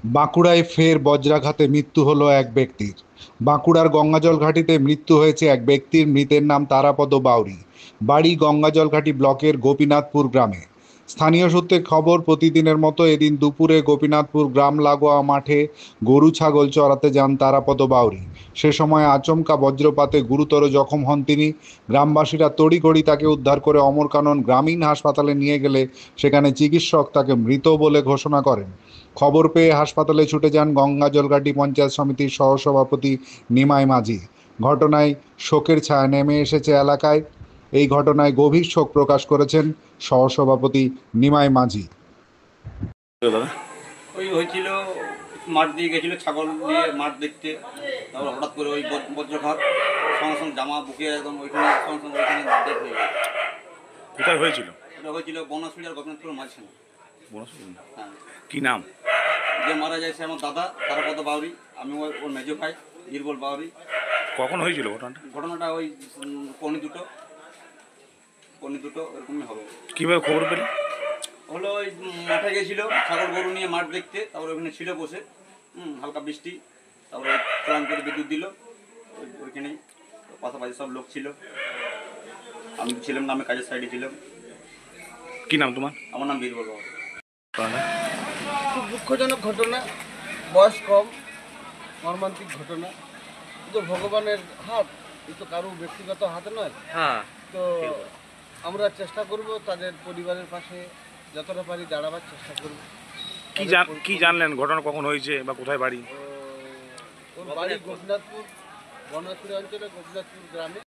বাঁকুড়ায় ফের বজ্রাঘাতে মৃত্যু হলো এক ব্যক্তির। বাঁকুড়ার গঙ্গাজল ঘাটিতে মৃত্যু হয়েছে এক ব্যক্তির। মৃতের নাম তারাপদ বাউরি। বাড়ি গঙ্গাজল ঘাটি ব্লকের গোপীনাথপুর গ্রামে। স্থানীয় সূত্রে খবর, প্রতিদিনের মতো এদিন দুপুরে গোপীনাথপুর গ্রাম লাগোয়া মাঠে গরু ছাগল চড়াতে যান তারাপদ বাউরি। সে সময় আচমকা বজ্রপাতে গুরুতর জখম হন তিনি। গ্রামবাসীরা তড়িঘড়ি তাকে উদ্ধার করে অমরকানন গ্রামীণ হাসপাতালে নিয়ে গেলে সেখানে চিকিৎসক তাকে মৃত বলে ঘোষণা করেন। খবর পেয়ে হাসপাতালে ছুটে যান গঙ্গাজলঘাটি পঞ্চায়েত সমিতির সহসভাপতি নিমাই মাঝি। ঘটনায় শোকের ছায়া নেমে এসেছে এলাকায়। এই ঘটনায় গভীর শোক প্রকাশ করেছেন সহসভাপতি নিমাই মাঝি। দাদা, ওই হয়েছিল, মাঠ দিয়ে গেছিলো ছাগল নিয়ে মাঠ দেখতে। তারপর হঠাৎ করে ওই বজ্রঘাত, সঙ্গে সঙ্গে জামা বুকে একদম ওইখানে সঙ্গে সঙ্গে ওইখানে ডেথ হয়ে গেছে। কোথায় হয়েছিল? এটা হয়েছিল বনাশুড়ি আর গোপীনাথপুরের মাঝখানে। হ্যাঁ। কি নাম? যে মারা যায় সে আমার দাদা তারাপদ বাউরি, আমি ওর মেজো ভাই বীরবল বাউরি। কখন হয়েছিল ঘটনাটা? ঘটনাটা ওই পৌনে দুটো এরকমই হবে। কিভাবে খবর পেলে? হলো ওই মাঠে গেছিলো ছাগল গরু নিয়ে মাঠ দেখতে, তারপরে ওইখানে ছিল বসে, হালকা বৃষ্টি, তারপরে প্ল্যান করে বিদ্যুৎ দিল ওইখানেই। পাশাপাশি সব লোক ছিল, আমি ছিলাম না, আমি কাজের সাইডে ছিলাম। কি নাম তোমার? আমার নাম বীরবল বাবু। খুব দুঃখজনক ঘটনা, বয়স কম, মর্মান্তিক ঘটনা। কিন্তু ভগবানের হাত, এ তো কারো ব্যক্তিগত হাতে নয়। তো আমরা চেষ্টা করব তাদের পরিবারের পাশে যতটা পারি দাঁড়াবার চেষ্টা করব। কি জানলেন ঘটনা কখন হয়েছে বা কোথায় বাড়ি? ওর বাড়ি গোপীনাথপুর, বনশ্রী অঞ্চলে গোপীনাথপুর গ্রামে।